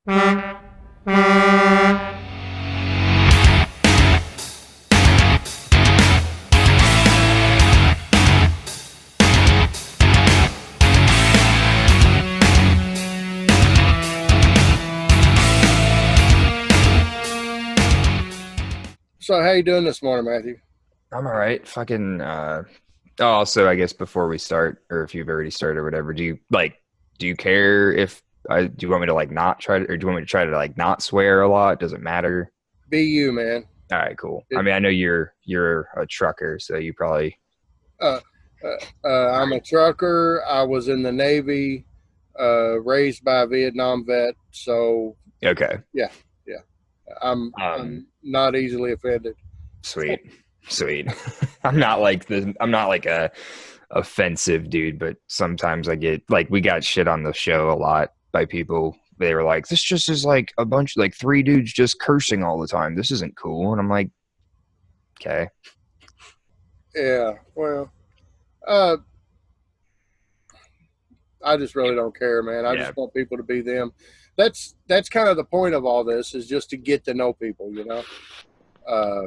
So how you doing this morning, Matthew? I'm all right. Fucking also I guess before we start, or if you've already started or whatever, do you care if I do you want me to like not try to, or do you want me to try to like not swear a lot? Does it matter? Be you, man. All right, cool. I It, mean, I know you're a trucker, so you probably uh, I'm a trucker. I was in the Navy, raised by a Vietnam vet. So okay. yeah, yeah. Um I'm not easily offended. Sweet. Sweet. I'm not like a offensive dude, but sometimes I get like we got shit on the show a lot by people. They were like, this just is like a bunch like three dudes just cursing all the time. This isn't cool. And I'm like, okay. Yeah. Well, uh, I just really don't care, man. I Yeah. just want people to be them. That's kind of the point of all this is just to get to know people. Uh,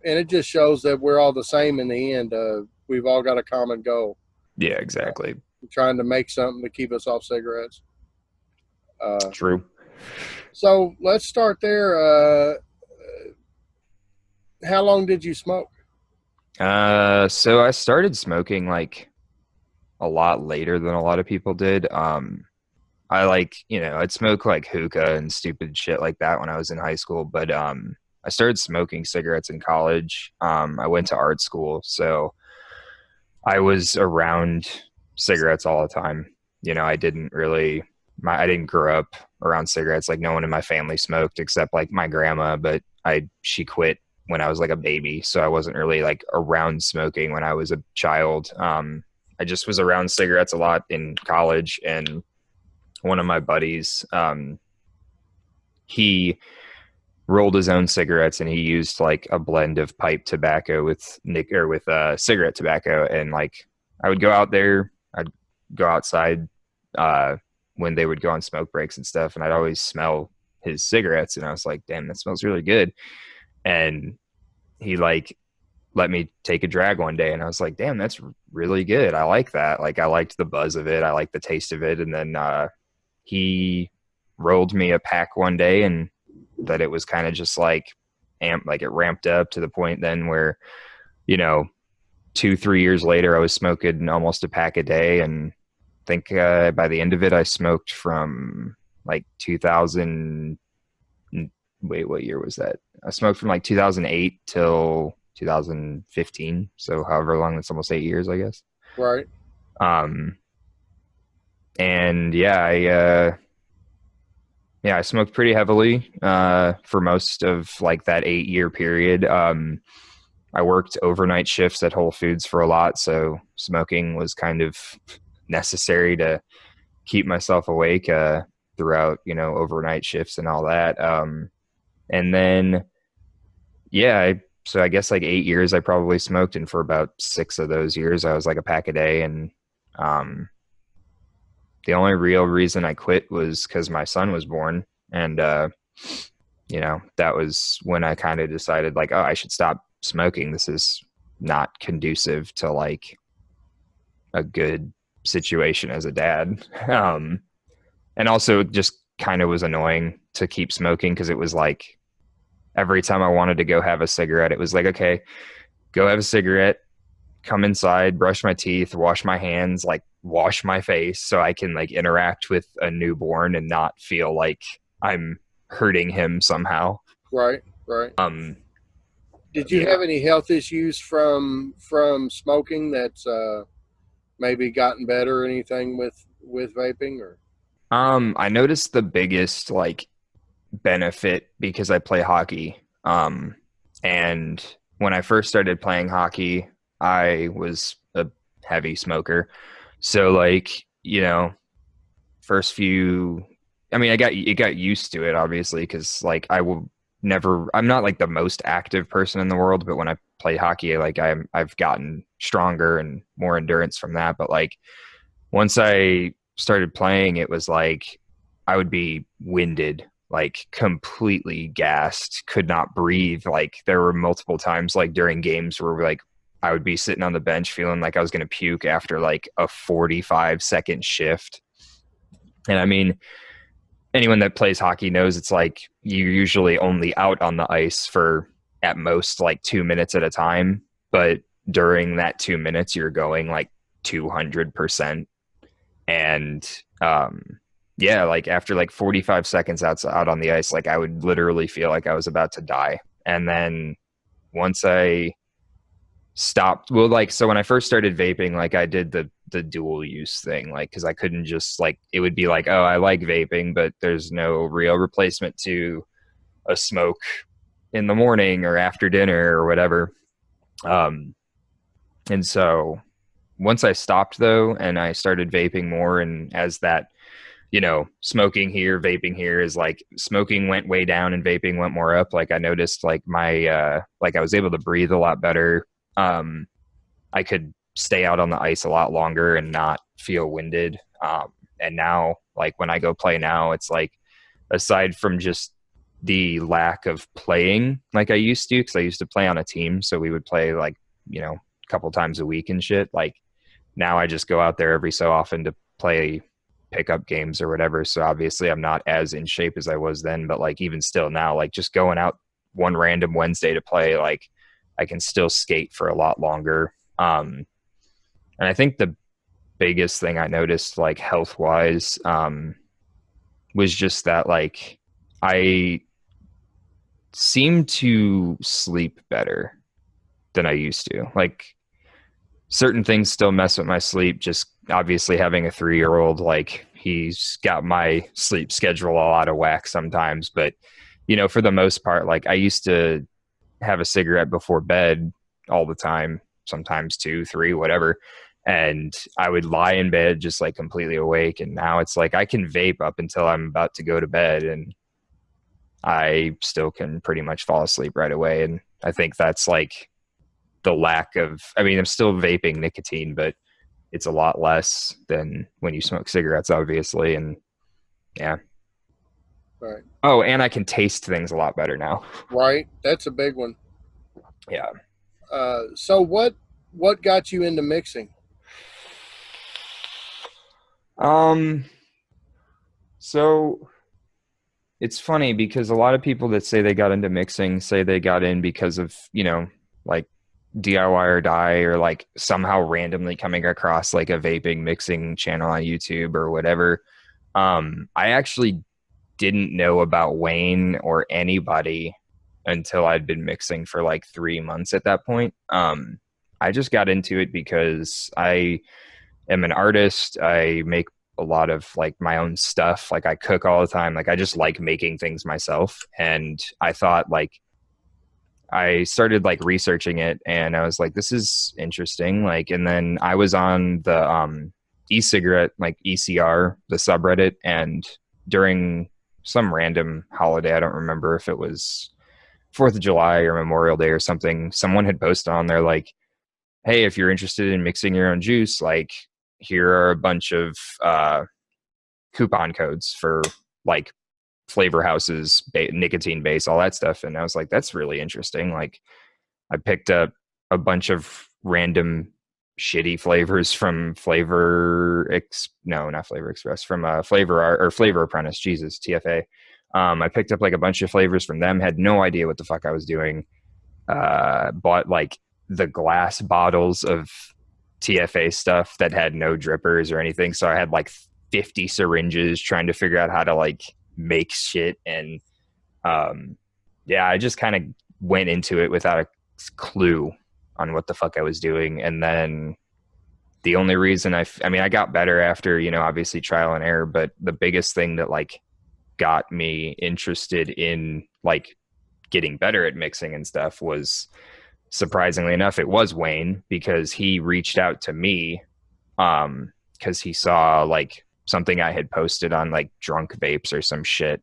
and it just shows that we're all the same in the end. We've all got a common goal, Yeah, uh, exactly. trying to make something to keep us off cigarettes. Uh, True. so let's start there. How long did you smoke? So I started smoking like a lot later than a lot of people did. I like, I'd smoke like hookah and stupid shit like that when I was in high school, but I started smoking cigarettes in college. I went to art school, so I was around cigarettes all the time. I didn't really I didn't grow up around cigarettes. Like no one in my family smoked except like my grandma, but I she quit when I was like a baby, so I wasn't really like around smoking when I was a child. I just was around cigarettes a lot in college, and one of my buddies, he rolled his own cigarettes and he used like a blend of pipe tobacco with cigarette tobacco. And like I would go out there, I'd go outside uh when they would go on smoke breaks and stuff, and I'd always smell his cigarettes, and I was like, damn, that smells really good. And he like let me take a drag one day, and I was like, damn, that's really good. I like that. Like I liked the buzz of it, I liked the taste of it. And then he rolled me a pack one day, and that it was kind of just like like it ramped up to the point then where, you know, 2 3 years later I was smoking almost a pack a day. And I think by the end of it I smoked from like 2000. Wait, what year was that? I smoked from like 2008 till 2015, so however long, it's almost 8 years, I guess. Right. um and yeah, I smoked pretty heavily for most of like that 8 year period. I worked overnight shifts at Whole Foods for a lot, so smoking was kind of necessary to keep myself awake throughout, overnight shifts and all that. And then, yeah, so I guess like 8 years I probably smoked, and for about 6 of those years I was like a pack a day. And um, the only real reason I quit was because my son was born. And, that was when I kind of decided, like, oh, I should stop smoking. This is not conducive to like a good situation as a dad. And also just kind of was annoying to keep smoking because it was like every time I wanted to go have a cigarette, it was like, okay, go have a cigarette, come inside, brush my teeth, wash my hands, like wash my face so I can like interact with a newborn and not feel like I'm hurting him somehow. Right. Right. Um, Did you yeah. have any health issues from smoking that's maybe gotten better or anything with vaping or? I noticed the biggest like benefit because I play hockey. And when I first started playing hockey, I was a heavy smoker. So like, first few, I mean, it got used to it obviously because like I'm not like the most active person in the world, but when I play hockey, like I've gotten stronger and more endurance from that. But like once I started playing, it was like I would be winded like completely gassed, could not breathe. Like there were multiple times like during games where like I would be sitting on the bench feeling like I was going to puke after like a 45-second shift. And I mean, anyone that plays hockey knows it's like you're usually only out on the ice for at most like 2 minutes at a time. But during that 2 minutes, you're going like 200%. And yeah, like after like 45 seconds out on the ice, like I would literally feel like I was about to die. And then once I stopped, well, like, so when I first started vaping, like I did the dual use thing, like, because I couldn't just like, it would be like, oh, I like vaping, but there's no real replacement to a smoke in the morning or after dinner or whatever. And so once I stopped though, and I started vaping more, and as that, you know, smoking here, vaping here is like smoking went way down and vaping went more up. Like I noticed like my, like I was able to breathe a lot better. I could stay out on the ice a lot longer and not feel winded. And now, like when I go play now, it's like, aside from just the lack of playing like I used to, because I used to play on a team, so we would play like, you know, a couple times a week and shit. Like now I just go out there every so often to play pickup games or whatever. So obviously I'm not as in shape as I was then, but like even still now, like just going out one random Wednesday to play, like I can still skate for a lot longer. And I think the biggest thing I noticed like health wise was just that like I seem to sleep better than I used to. Like certain things still mess with my sleep. Just obviously having a 3-year-old, like he's got my sleep schedule all out of whack sometimes. But, you know, for the most part, like I used to have a cigarette before bed all the time, sometimes 2, 3, whatever. And I would lie in bed just like completely awake. And now it's like I can vape up until I'm about to go to bed and I still can pretty much fall asleep right away. And I think that's like the lack of, I mean, I'm still vaping nicotine, but it's a lot less than when you smoke cigarettes, obviously. And yeah. Right. Oh, and I can taste things a lot better now. Right. That's a big one. Yeah. So what got you into mixing? So it's funny because a lot of people that say they got into mixing say they got in because of, you know, like DIY or die, or like somehow randomly coming across like a vaping mixing channel on YouTube or whatever. I actually didn't know about Wayne or anybody until I'd been mixing for like 3 months at that point. I just got into it because I am an artist. I make a lot of like my own stuff. Like I cook all the time. Like I just like making things myself. And I thought like, I started like researching it and I was like, this is interesting. Like, and then I was on the e-cigarette, like ECR, the subreddit, and during some random holiday, I don't remember if it was 4th of July or Memorial Day or something, someone had posted on there like, hey, if you're interested in mixing your own juice, like here are a bunch of coupon codes for like flavor houses, nicotine base, all that stuff. And I was like, that's really interesting. Like I picked up a bunch of random shitty flavors from not Flavor Express, from Flavor Apprentice, Jesus, TFA. I picked up like a bunch of flavors from them, had no idea what the fuck I was doing. Bought like the glass bottles of TFA stuff that had no drippers or anything. So I had like 50 syringes trying to figure out how to like make shit. And yeah, I just kind of went into it without a clue on what the fuck I was doing. And then the only reason I mean, I got better after, you know, obviously trial and error, but the biggest thing that like got me interested in like getting better at mixing and stuff was, surprisingly enough, it was Wayne, because he reached out to me because he saw like something I had posted on like Drunk Vapes or some shit.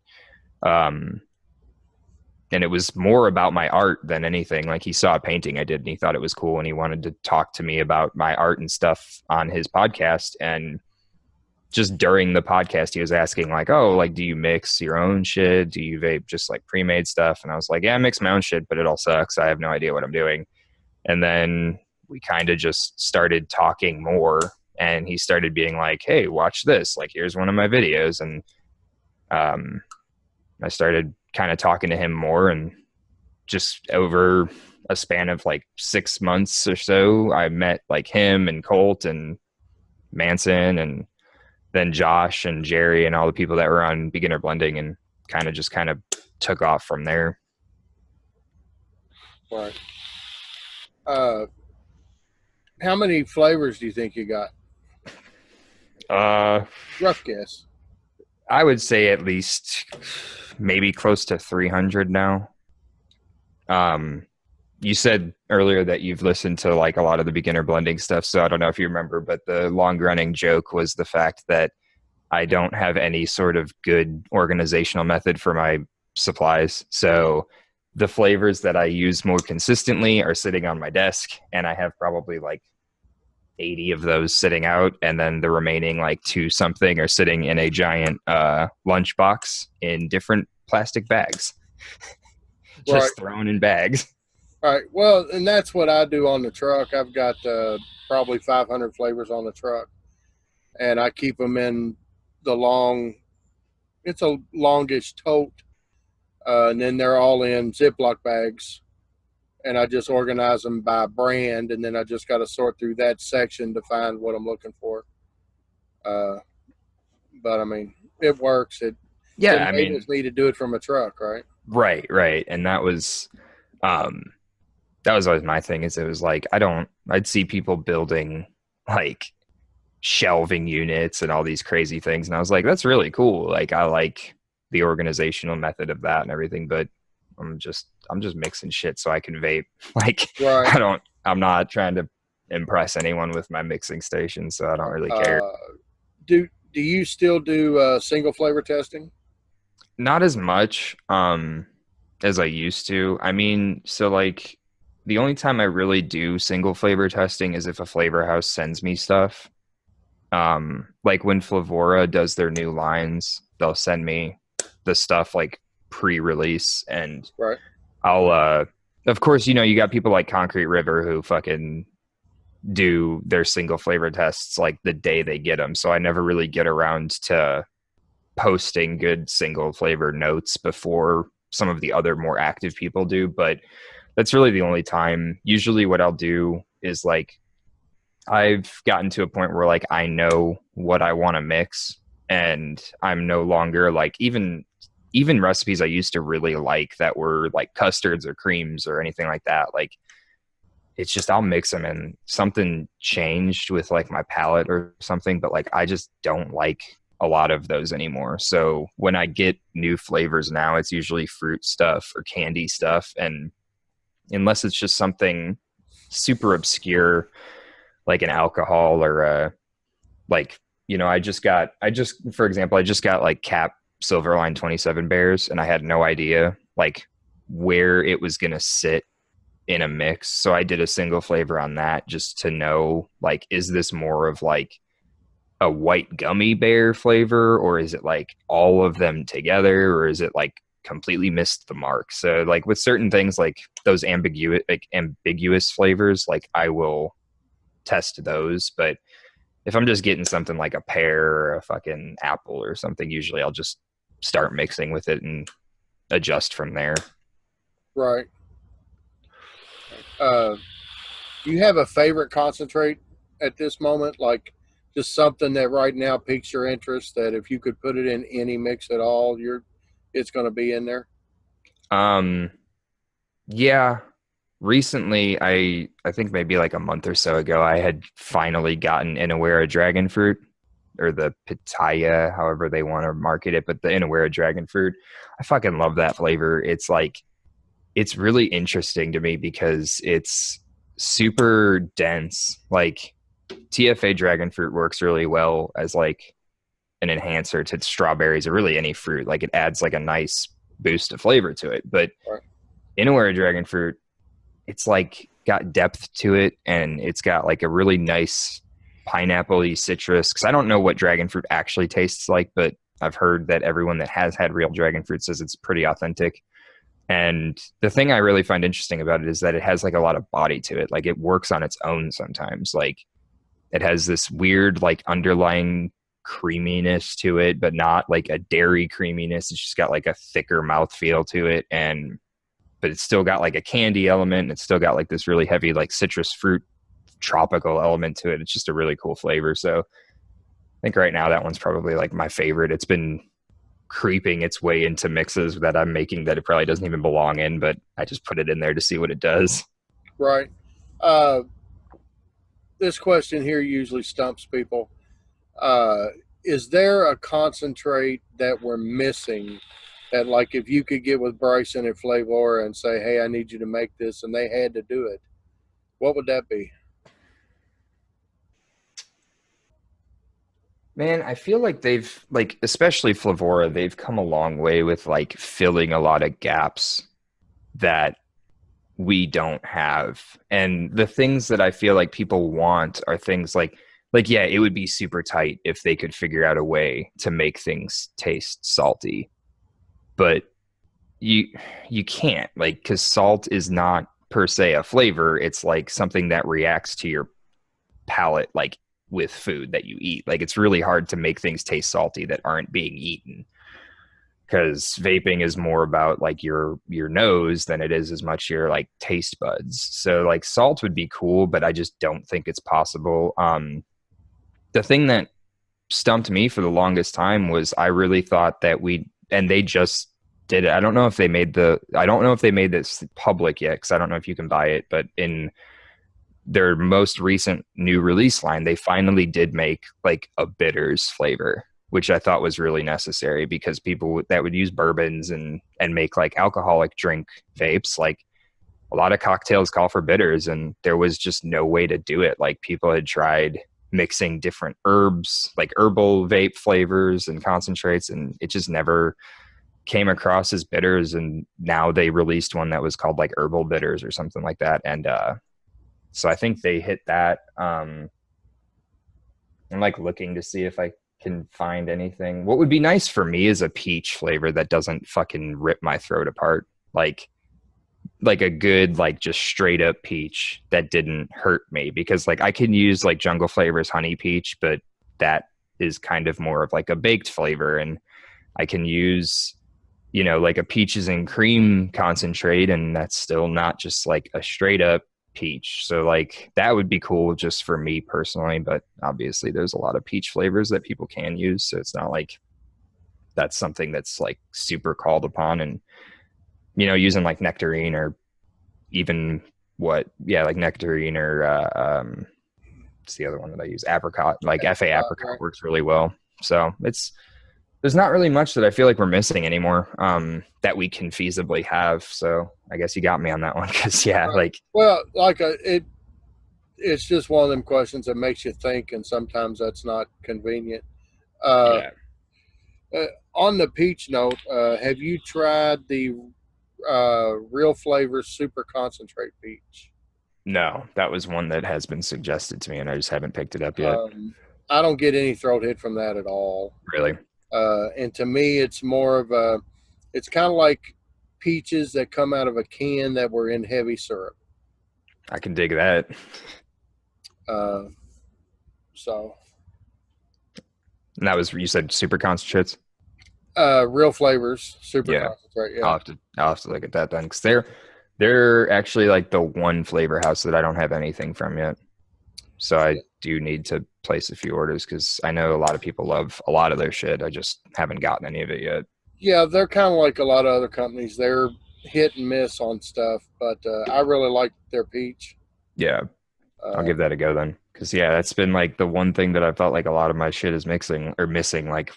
And it was more about my art than anything. Like he saw a painting I did and he thought it was cool and he wanted to talk to me about my art and stuff on his podcast. And just during the podcast, he was asking like, oh, like, do you mix your own shit? Do you vape just like pre-made stuff? And I was like, yeah, I mix my own shit, but it all sucks. I have no idea what I'm doing. And then we kind of just started talking more, and he started being like, hey, watch this. Like, here's one of my videos. And I started kind of talking to him more, and just over a span of like 6 months or so, I met like him and Colt and Manson, and then Josh and Jerry and all the people that were on beginner blending, and kind of took off from there. Right. How many flavors do you think you got? Rough guess. I would say at least maybe close to 300 now. You said earlier that you've listened to like a lot of the beginner blending stuff, so I don't know if you remember, but the long running joke was the fact that I don't have any sort of good organizational method for my supplies. So the flavors that I use more consistently are sitting on my desk, and I have probably like 80 of those sitting out, and then the remaining like 2 something are sitting in a giant lunchbox in different plastic bags. Just thrown in bags. All right. Well, and that's what I do on the truck. I've got probably 500 flavors on the truck, and I keep them in the it's a longish tote, and then they're all in Ziploc bags, and I just organize them by brand, and then I just got to sort through that section to find what I'm looking for. But I mean, it works. It enables me to do it from a truck, right? Right. And that was always my thing, is it was like, I'd see people building like shelving units and all these crazy things, and I was like, that's really cool. Like, I like the organizational method of that and everything, but I'm just mixing shit so I can vape. Like, right. I'm not trying to impress anyone with my mixing station, so I don't really care. Do you still do single flavor testing? Not as much as I used to. I mean, so like the only time I really do single flavor testing is if a flavor house sends me stuff. Like when Flavora does their new lines, they'll send me the stuff like pre-release, and right. I'll of course, you know, you got people like Concrete River who fucking do their single flavor tests like the day they get them, so I never really get around to posting good single flavor notes before some of the other more active people do. But that's really the only time. Usually what I'll do is like, I've gotten to a point where like I know what I want to mix, and I'm no longer like, even recipes I used to really like that were like custards or creams or anything like that, like it's just, I'll mix them and something changed with like my palate or something, but like I just don't like a lot of those anymore. So when I get new flavors now, it's usually fruit stuff or candy stuff, and unless it's just something super obscure like an alcohol or like, you know, for example, I just got like Cap Silverline 27 Bears, and I had no idea like where it was going to sit in a mix. So I did a single flavor on that just to know, like, is this more of like a white gummy bear flavor, or is it like all of them together, or is it like completely missed the mark? So like with certain things, like those ambiguous flavors, like I will test those. But if I'm just getting something like a pear or a fucking apple or something, usually I'll just start mixing with it and adjust from there. Right. Do you have a favorite concentrate at this moment? Like just something that right now piques your interest, that if you could put it in any mix at all, it's going to be in there? Yeah. Recently, I think maybe like a month or so ago, I had finally gotten Inawera dragon fruit, or the pitaya, however they want to market it, but the Inawera dragon fruit. I fucking love that flavor. It's like, it's really interesting to me because it's super dense. Like TFA dragon fruit works really well as like an enhancer to strawberries or really any fruit. Like it adds like a nice boost of flavor to it. But Inawera dragon fruit, it's like got depth to it, and it's got like a really nice pineapple-y citrus, because I don't know what dragon fruit actually tastes like, but I've heard that everyone that has had real dragon fruit says it's pretty authentic. And the thing I really find interesting about it is that it has like a lot of body to it. Like it works on its own sometimes. Like it has this weird like underlying creaminess to it, but not like a dairy creaminess. It's just got like a thicker mouthfeel to it. And but it's still got like a candy element. It's still got like this really heavy like citrus fruit tropical element to it. It's just a really cool flavor. So I think right now that one's probably like my favorite. It's been creeping its way into mixes that I'm making that it probably doesn't even belong in, but I just put it in there to see what it does. Right. This question here usually stumps people. Is there a concentrate that we're missing that, like, if you could get with Bryson and Flavor and say, hey, I need you to make this, and they had to do it, what would that be? Man, I feel like they've like especially Flavora, they've come a long way with like filling a lot of gaps that we don't have. And the things that I feel like people want are things like yeah, it would be super tight if they could figure out a way to make things taste salty. But you you can't like because salt is not per se a flavor. It's like something that reacts to your palate like with food that you eat. Like it's really hard to make things taste salty that aren't being eaten because vaping is more about like your nose than it is as much your like taste buds. So like salt would be cool, but I just don't think it's possible. The thing that stumped me for the longest time was I really thought that we and they just did it. I don't know if they made this public yet because I don't know if you can buy it, but in their most recent new release line, they finally did make like a bitters flavor, which I thought was really necessary because people that would use bourbons and make like alcoholic drink vapes, like a lot of cocktails call for bitters, and there was just no way to do it. Like people had tried mixing different herbs, like herbal vape flavors and concentrates, and it just never came across as bitters. And now they released one that was called like herbal bitters or something like that. And so I think they hit that. I'm like looking to see if I can find anything. What would be nice for me is a peach flavor that doesn't fucking rip my throat apart. Like a good, like just straight up peach that didn't hurt me because like I can use like Jungle Flavors honey peach, but that is kind of more of like a baked flavor. And I can use, like a peaches and cream concentrate, and that's still not just like a straight up peach. So like that would be cool just for me personally, but obviously there's a lot of peach flavors that people can use, so it's not like that's something that's like super called upon. And using like nectarine or even like nectarine or it's the other one that I use, apricot, like FA apricot Right. works really well. So there's not really much that I feel like we're missing anymore that we can feasibly have. So I guess you got me on that one because Right. like Well, it's just one of them questions that makes you think, and sometimes that's not convenient. Uh, yeah. on the peach note, have you tried the Real Flavors Super Concentrate Peach? No, that was one that has been suggested to me, and I just haven't picked it up yet. I don't get any throat hit from that at all. Really, And to me, it's more of it's kind of like peaches that come out of a can that were in heavy syrup. I can dig that. Uh, so, And that was you said super concentrates. Real Flavors Super Yeah, Concentrate. I'll Yeah. have to look at that then because they're actually like the one flavor house that I don't have anything from yet. So I do need to place a few orders because I know a lot of people love a lot of their shit. I just haven't gotten any of it yet. Yeah, they're kind of like a lot of other companies. They're hit and miss on stuff, but I really like their peach. Yeah, I'll Uh, give that a go then. Because that's been like the one thing that I felt like a lot of my shit is mixing or missing. Like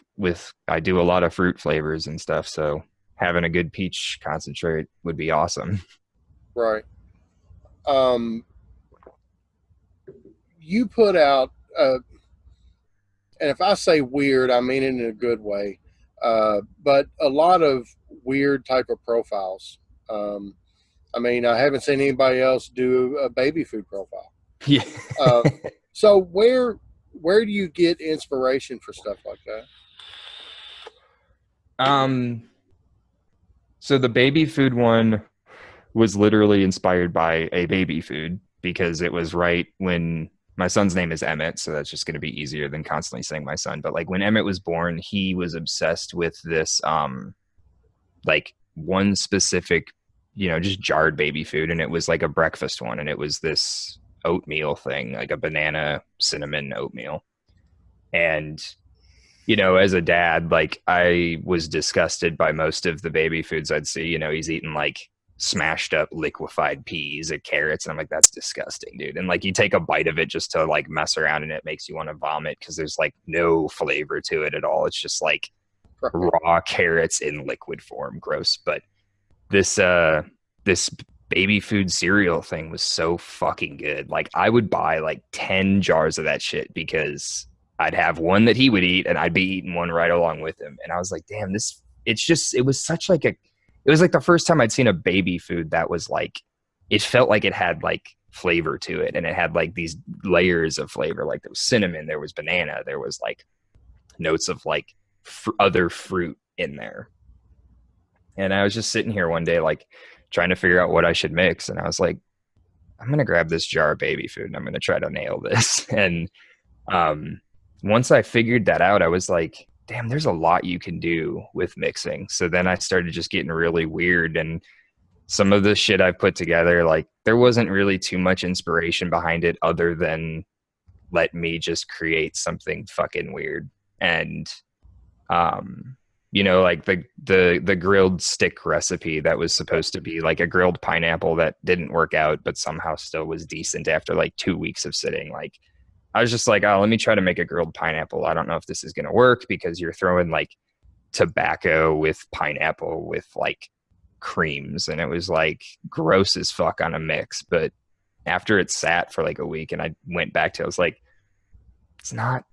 I do a lot of fruit flavors and stuff, so having a good peach concentrate would be awesome. right. Um, you put out, and if I say weird, I mean it in a good way, but a lot of weird type of profiles. Um, I mean, I haven't seen anybody else do a baby food profile. Yeah. Uh, so where Where do you get inspiration for stuff like that? Um, so the baby food one was literally inspired by a baby food because it was right when my son's name is Emmett, so that's just going to be easier than constantly saying my son. But like when Emmett was born, he was obsessed with this like one specific, just jarred baby food, and it was like a breakfast one, and it was this oatmeal thing, like a banana cinnamon oatmeal. And as a dad, like I was disgusted by most of the baby foods I'd see. He's eating like smashed up liquefied peas and carrots. And I'm like, that's disgusting, dude. And like you take a bite of it just to like mess around and it makes you want to vomit because there's like no flavor to it at all. It's just like Right. raw carrots in liquid form. Gross. But this this baby food cereal thing was so fucking good. Like I would buy like 10 jars of that shit because I'd have one that he would eat and I'd be eating one right along with him. And I was like, damn, it was such like it was like the first time I'd seen a baby food that was like, it felt like it had like flavor to it. And it had like these layers of flavor. Like there was cinnamon, there was banana, there was like notes of like other fruit in there. And I was just sitting here one day, like trying to figure out what I should mix. And I was like, I'm going to grab this jar of baby food and I'm going to try to nail this. And um, once I figured that out, I was like, damn, there's a lot you can do with mixing. So then I started just getting really weird. And some of the shit I put together, like there wasn't really too much inspiration behind it other than let me just create something fucking weird. And um like the grilled stick recipe that was supposed to be like a grilled pineapple that didn't work out but somehow still was decent after like 2 weeks of sitting. Like I was just like, oh, let me try to make a grilled pineapple. I don't know if this is going to work because you're throwing like tobacco with pineapple with like creams, and it was like gross as fuck on a mix. But after it sat for like a week and I went back to it, I was like, it's not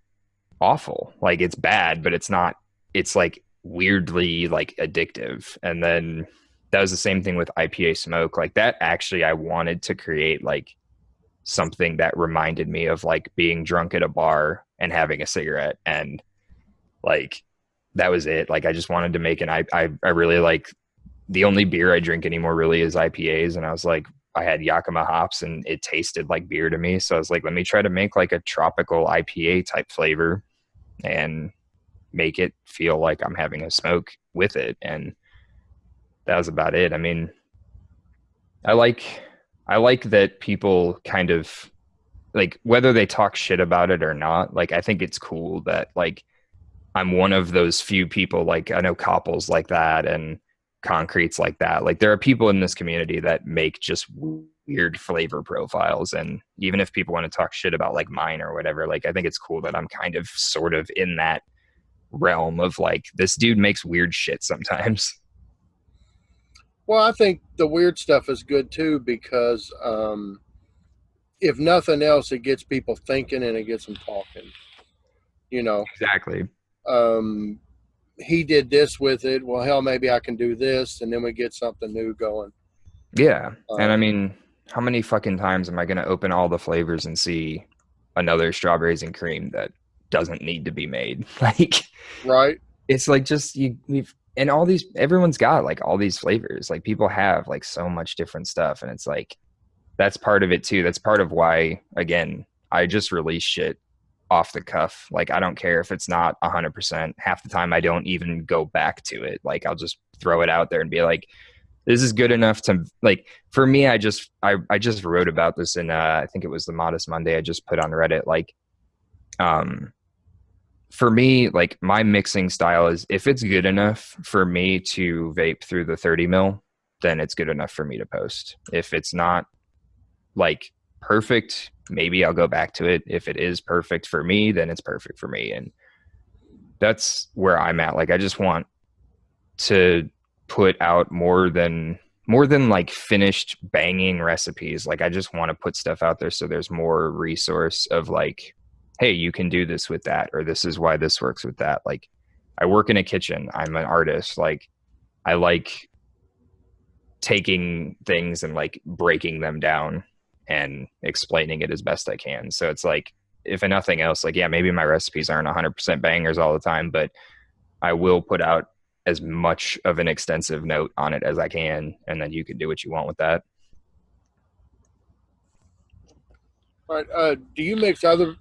awful. Like it's bad, but it's not, it's like weirdly like addictive. And then that was the same thing with IPA smoke. Like that actually I wanted to create like something that reminded me of like being drunk at a bar and having a cigarette, and like that was it. Like I just wanted to make an I really like, the only beer I drink anymore really is IPAs, and I was like, I had Yakima hops and it tasted like beer to me, so I was like, let me try to make like a tropical IPA type flavor and make it feel like I'm having a smoke with it. And that was about it. I mean, I like I like that people kind of like, whether they talk shit about it or not, like I think it's cool that like I'm one of those few people. Like I know couples like that and concretes like that. Like there are people in this community that make just weird flavor profiles, and even if people want to talk shit about like mine or whatever, like I think it's cool that I'm kind of sort of in that realm of like, this dude makes weird shit sometimes. Well, I think the weird stuff is good too because if nothing else, it gets people thinking and it gets them talking. You know, Exactly. um, he did this with it. Well, hell, maybe I can do this, and then we get something new going. Yeah. And I Um, mean, how many fucking times am I going to open all the flavors and see another strawberries and cream that doesn't need to be made? Like, right? it's like just we've, and all these, everyone's got like all these flavors. Like people have like so much different stuff. And it's like, that's part of it too. That's part of why, again, I just release shit off the cuff. Like I don't care if it's not 100%. Half the time I don't even go back to it. Like I'll just throw it out there and be like, this is good enough to like, for me. I just wrote about this in I think it was the Modest Monday I just put on Reddit. Like um for me, like my mixing style is, if it's good enough for me to vape through the 30 mil, then it's good enough for me to post. If it's not like perfect, maybe I'll go back to it. If it is perfect for me, then it's perfect for me. And that's where I'm at. Like I just want to put out more than like finished banging recipes. Like I just want to put stuff out there so there's more resource of like, hey, you can do this with that, or this is why this works with that. Like I work in a kitchen, I'm an artist. Like I like taking things and like breaking them down and explaining it as best I can. So it's like if nothing else, like, yeah, maybe my recipes aren't 100% bangers all the time, but I will put out as much of an extensive note on it as I can, and then you can do what you want with that. All right. Do you mix other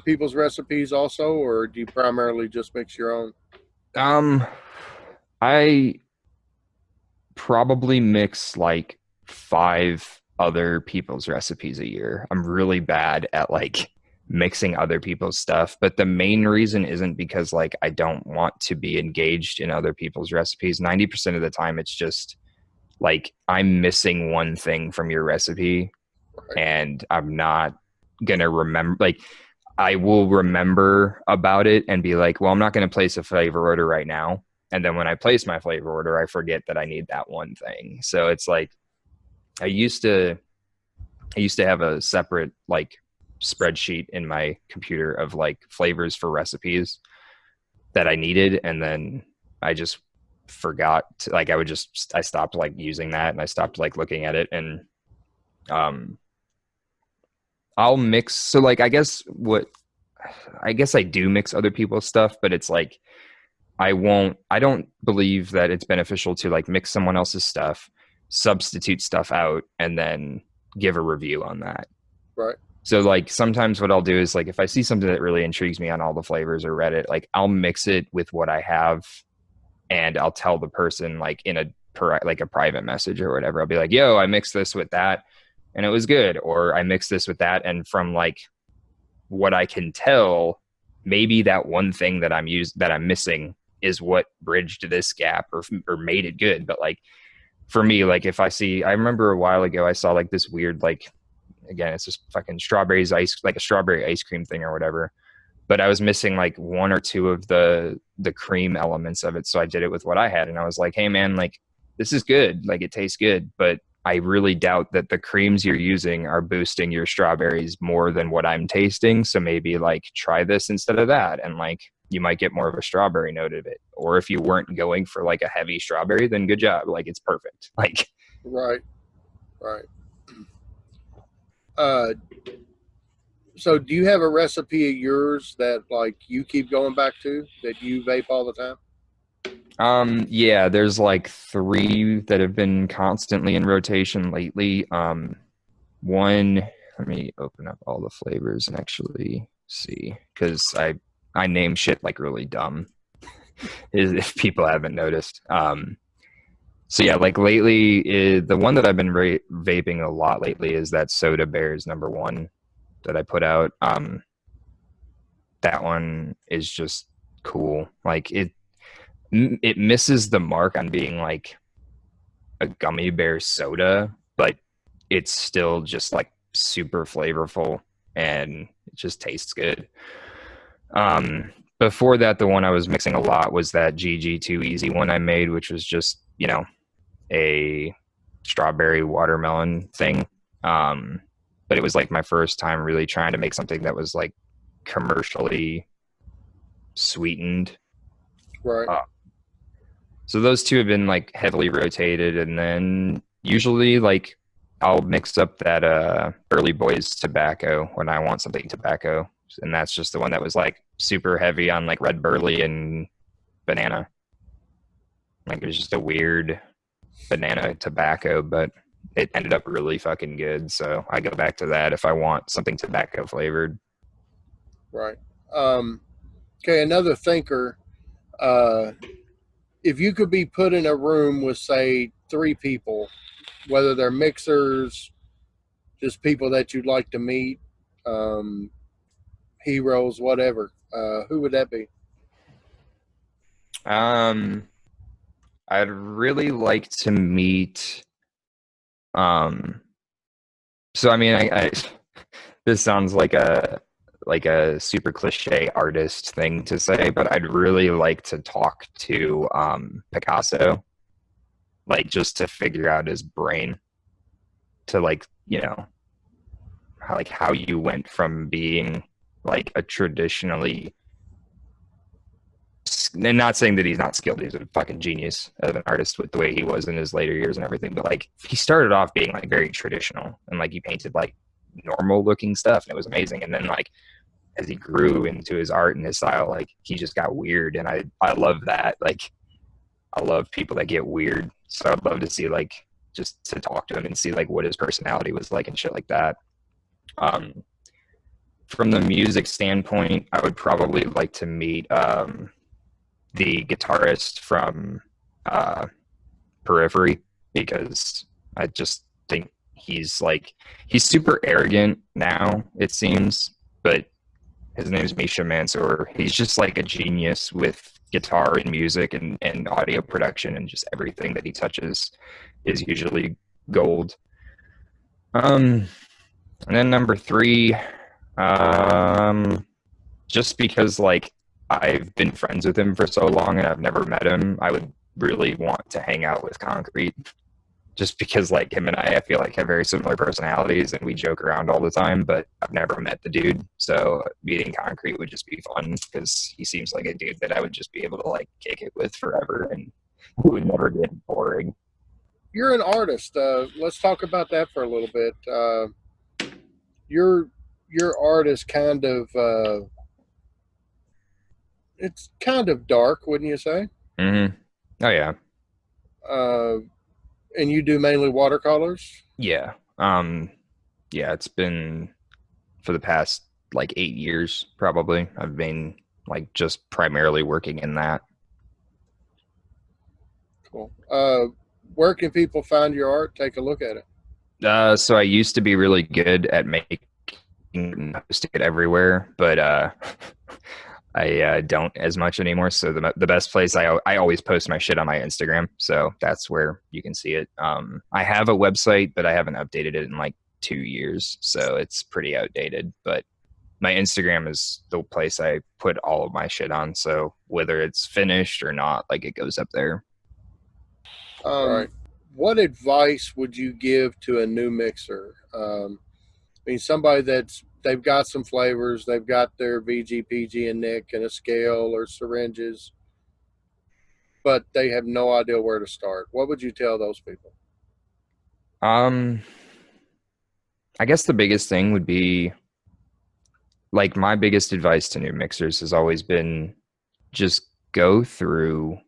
people's recipes also, or do you primarily just mix your own? Um, I probably mix like 5 other people's recipes a year. I'm really bad at like mixing other people's stuff, but the main reason isn't because like I don't want to be engaged in other people's recipes. 90% of the time it's just like I'm missing one thing from your recipe Right. and I'm not gonna remember, like I will remember about it and be like, well, I'm not going to place a flavor order right now. And then when I place my flavor order, I forget that I need that one thing. So it's like I used to have a separate like spreadsheet in my computer of like flavors for recipes that I needed, and then I just forgot to, like I stopped like using that, and I stopped like looking at it. And um I'll mix. So like, I guess I do mix other people's stuff, but it's like, I don't believe that it's beneficial to like mix someone else's stuff, substitute stuff out, and then give a review on that. Right. So like sometimes what I'll do is like, if I see something that really intrigues me on all the flavors or Reddit, like I'll mix it with what I have, and I'll tell the person like in like a private message or whatever. I'll be like, yo, I mixed this with that and it was good. Or I mixed this with that, and from like what I can tell, maybe that one thing that I'm missing is what bridged this gap or made it good. But like for me, like if I remember a while ago I saw like this weird, like, again, it's just fucking like a strawberry ice cream thing or whatever, but I was missing like one or two of the cream elements of it. So I did it with what I had, and I was like, hey man, like this is good, like it tastes good, but I really doubt that the creams you're using are boosting your strawberries more than what I'm tasting. So maybe like try this instead of that, and like you might get more of a strawberry note of it. Or if you weren't going for like a heavy strawberry, then good job, like it's perfect. Like Right. Right. Uh, so do you have a recipe of yours that like you keep going back to that you vape all the time? yeah, there's like 3 that have been constantly in rotation lately. One, let me open up all the flavors and actually see, because I name shit like really dumb, if people haven't noticed. So yeah, like lately, the one that I've been vaping a lot lately is that Soda Bears #1 that I put out. That one is just cool. Like it misses the mark on being like a gummy bear soda, but it's still just like super flavorful and it just tastes good. Before that, the one I was mixing a lot was that GG2 Easy one I made, which was just, a strawberry watermelon thing. But it was like my first time really trying to make something that was like commercially sweetened. Right. So those 2 have been like heavily rotated, and then usually like I'll mix up that Early Boys tobacco when I want something tobacco, and that's just the one that was like super heavy on like red burley and banana. Like it was just a weird banana tobacco, but it ended up really fucking good. So I go back to that if I want something tobacco flavored. Right. Okay. Another thinker. Uh, if you could be put in a room with, say, 3 people, whether they're mixers, just people that you'd like to meet, um, heroes, whatever, who would that be? Um, I'd really like to meet. Um, so I mean, I this sounds like a super cliche artist thing to say, but I'd really like to talk to Picasso, like just to figure out his brain, to like how you went from being like a traditionally, and not saying that he's not skilled, he's a fucking genius of an artist with the way he was in his later years and everything, but like he started off being like very traditional and like he painted like normal looking stuff and it was amazing, and then like as he grew into his art and his style, like he just got weird, and I love that. Like I love people that get weird, so I'd love to see like just to talk to him and see like what his personality was like and shit like that. Um, from the music standpoint, I would probably like to meet the guitarist from uh, Periphery, because I just think he's super arrogant now, it seems, but his name is Misha Mansour. He's just like a genius with guitar and music and audio production, and just everything that he touches is usually gold. And then number three, um, just because like I've been friends with him for so long and I've never met him, I would really want to hang out with Concrete. Just because like him and I feel like have very similar personalities and we joke around all the time, but I've never met the dude. So meeting Concrete would just be fun because he seems like a dude that I would just be able to like kick it with forever and it would never get boring. You're an artist. Let's talk about that for a little bit. Your your art is kind of it's kind of dark, wouldn't you say? Mm-hmm. Oh yeah. Uh, and you do mainly watercolors. Yeah. Yeah, it's been for the past like 8 years probably. I've been like just primarily working in that. Cool. Where can people find your art? Take a look at it. So I used to be really good at making and posting it everywhere, but I don't as much anymore. So the best place I always post my shit on my Instagram, so that's where you can see it. I have a website, but I haven't updated it in like 2 years, so it's pretty outdated. But my Instagram is the place I put all of my shit on. So whether it's finished or not, like it goes up there. Right. What advice would you give to a new mixer? I mean, somebody they've got some flavors, they've got their VG, PG, and Nick, and a scale or syringes, but they have no idea where to start. What would you tell those people? Um, I guess the biggest thing would be like my biggest advice to new mixers has always been just go through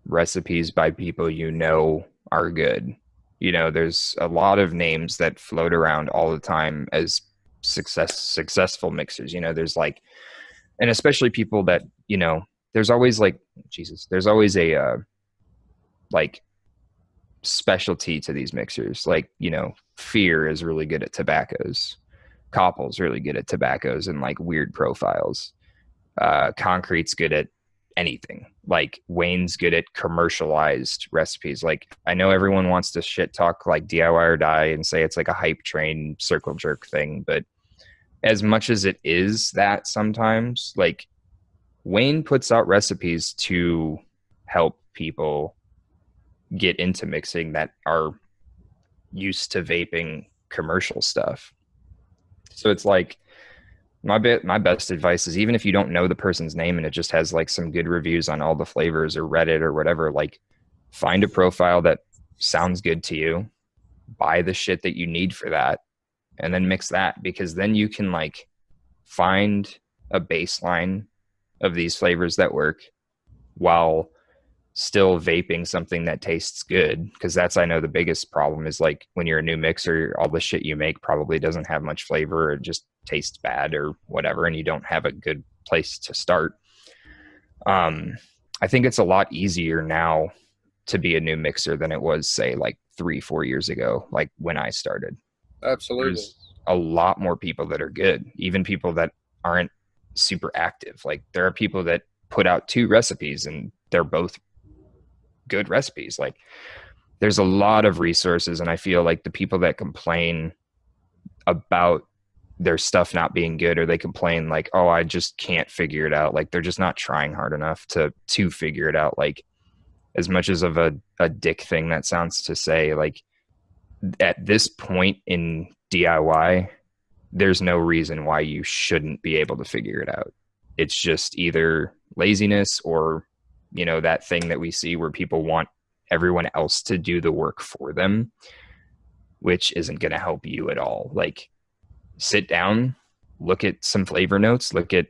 recipes by people you know are good. You know, there's a lot of names that float around all the time as successful mixers. You know, there's like, and especially people that, you know, there's always like Jesus, there's always a like specialty to these mixers. Like, you know, Fear is really good at tobaccos. Koppel's really good at tobaccos and like weird profiles. Concrete's good at anything. Like Wayne's good at commercialized recipes. Like I know everyone wants to shit talk like DIY or die and say it's like a hype train circle jerk thing, but as much as it is that sometimes, like Wayne puts out recipes to help people get into mixing that are used to vaping commercial stuff. So it's like my best advice is even if you don't know the person's name and it just has like some good reviews on all the flavors or Reddit or whatever, like find a profile that sounds good to you, buy the shit that you need for that, and then mix that, because then you can like find a baseline of these flavors that work while still vaping something that tastes good. Because that's, I know the biggest problem is like when you're a new mixer, all the shit you make probably doesn't have much flavor or just tastes bad or whatever, and you don't have a good place to start. I think it's a lot easier now to be a new mixer than it was, say, like 3-4 years ago, like when I started. Absolutely. There's a lot more people that are good, even people that aren't super active. Like there are people that put out 2 recipes and they're both good recipes. Like there's a lot of resources, and I feel like the people that complain about their stuff not being good, or they complain like, oh, I just can't figure it out, like they're just not trying hard enough to figure it out. Like as much as of a dick thing that sounds to say, like at this point in DIY, there's no reason why you shouldn't be able to figure it out. It's just either laziness or, you know, that thing that we see where people want everyone else to do the work for them, which isn't going to help you at all. Like sit down, look at some flavor notes, look at,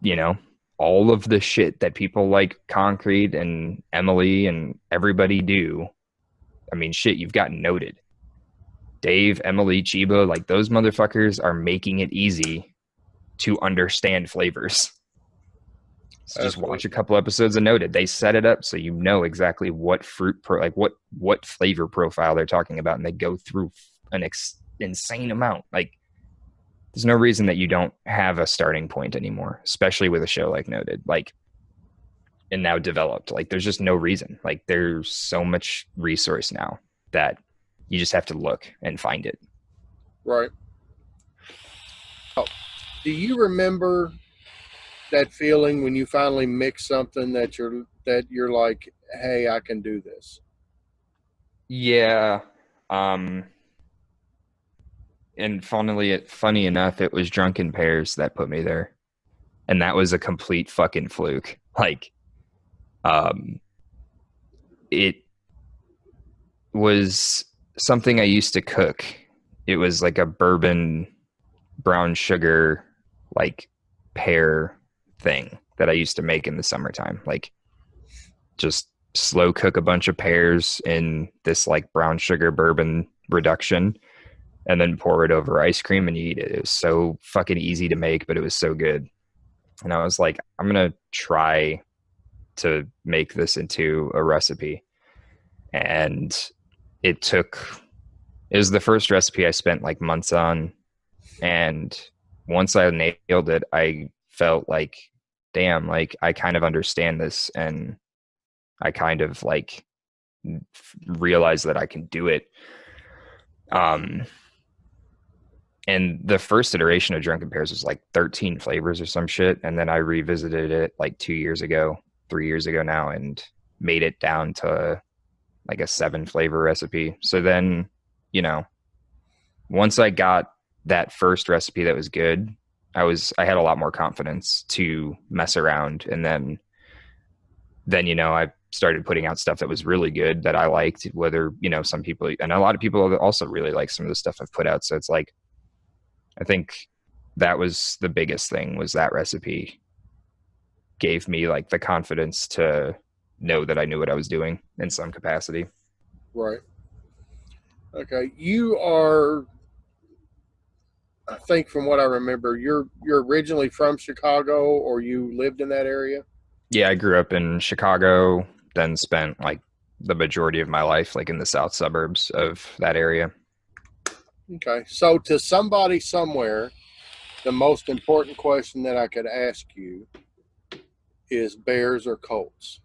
you know, all of the shit that people like Concrete and Emily and everybody do. I mean, shit, you've got Noted. Dave, Emily, Chiba, like those motherfuckers are making it easy to understand flavors. So just watch a Absolutely. couple episodes of Noted. They set it up so you know exactly what like what flavor profile they're talking about, and they go through an insane amount. Like there's no reason that you don't have a starting point anymore, especially with a show like Noted, like and now developed. Like there's just no reason. Like there's so much resource now that you just have to look and find it. Right. Do you remember that feeling when you finally mix something that you're like, hey, I can do this? Yeah. Um and funny enough, it was Drunken Pears that put me there. And that was a complete fucking fluke. Like um it was something I used to cook. It was like a bourbon brown sugar like pear thing that I used to make in the summertime. Like just slow cook a bunch of pears in this like brown sugar bourbon reduction and then pour it over ice cream and you eat it. It was so fucking easy to make, but it was so good. And I was like, I'm gonna try to make this into a recipe. And it took it was the first recipe I spent like months on. And once I nailed it, I felt like, damn, like I kind of understand this and I kind of like realize that I can do it. Um, and the first iteration of Drunken Pears was like 13 flavors or some shit. And then I revisited it like 2 years ago, 3 years ago now, and made it down to like a 7 flavor recipe. So then, you know, once I got that first recipe that was good, I had a lot more confidence to mess around. And then, you know, I started putting out stuff that was really good that I liked, whether, you know, some people and a lot of people also really like some of the stuff I've put out. So it's like I think that was the biggest thing was that recipe gave me like the confidence to know that I knew what I was doing in some capacity. Right. Okay. You are, I think, from what I remember, you're originally from Chicago, or you lived in that area. Yeah, I grew up in Chicago, then spent like the majority of my life like in the south suburbs of that area. Okay. So, to somebody somewhere, the most important question that I could ask you is Bears or Colts?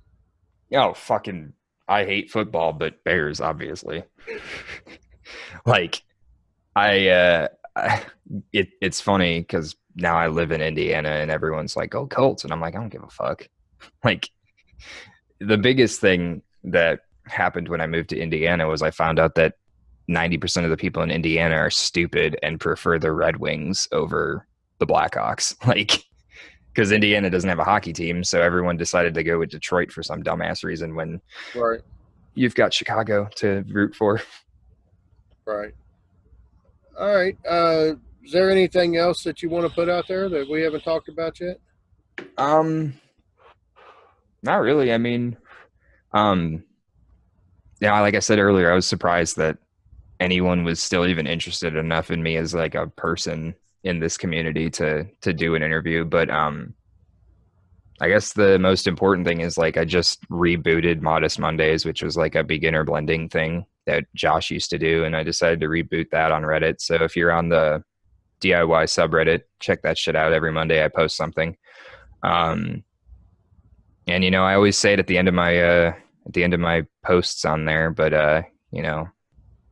Oh, fucking I hate football, but Bears obviously. Like I it's funny because now I live in Indiana and everyone's like, "Oh, Colts," and I'm like, I don't give a fuck. Like the biggest thing that happened when I moved to Indiana was I found out that 90% of the people in Indiana are stupid and prefer the Red Wings over the Blackhawks. Like because Indiana doesn't have a hockey team, so everyone decided to go with Detroit for some dumbass reason when Right. you've got Chicago to root for. Right. All right. Is there anything else that you want to put out there that we haven't talked about yet? Um, Not really. I mean, um, yeah, like I said earlier, I was surprised that anyone was still even interested enough in me as like a person in this community to do an interview. But I guess the most important thing is like I just rebooted Modest Mondays, which was like a beginner blending thing that Josh used to do, and I decided to reboot that on Reddit. So if you're on the DIY subreddit, check that shit out. Every Monday I post something. Um, and you know, I always say it at the end of my posts on there, but you know,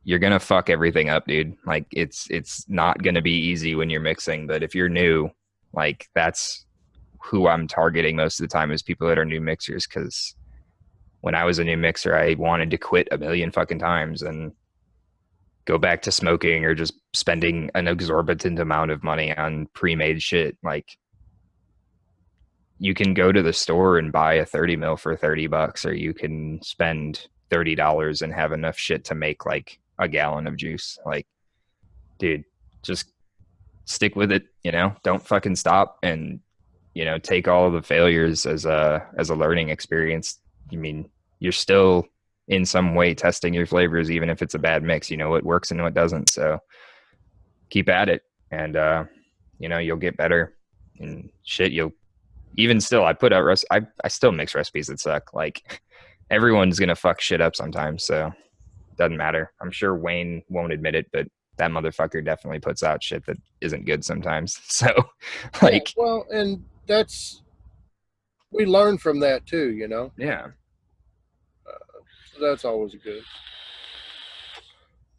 you're gonna fuck everything up, dude. Like it's not gonna be easy when you're mixing, but if you're new, like that's who I'm targeting most of the time is people that are new mixers. Because when I was a new mixer, I wanted to quit a million fucking times and go back to smoking or just spending an exorbitant amount of money on pre-made shit. Like you can go to the store and buy a 30 mil for $30, or you can spend $30 and have enough shit to make like a gallon of juice. Like, dude, just stick with it, don't fucking stop, and take all of the failures as a learning experience. I mean, you're still in some way testing your flavors, even if it's a bad mix. You know what works and what doesn't. So keep at it, and you'll get better. And shit, you'll even still. I put out I still mix recipes that suck. Like everyone's gonna fuck shit up sometimes, so it doesn't matter. I'm sure Wayne won't admit it, but that motherfucker definitely puts out shit that isn't good sometimes. So, Yeah, like, well, and we learn from that too, yeah. So that's always good.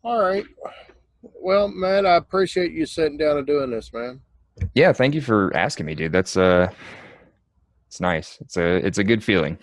All right. Well, Matt, I appreciate you sitting down and doing this, man. Yeah, thank you for asking me, dude. That's it's nice. It's a good feeling.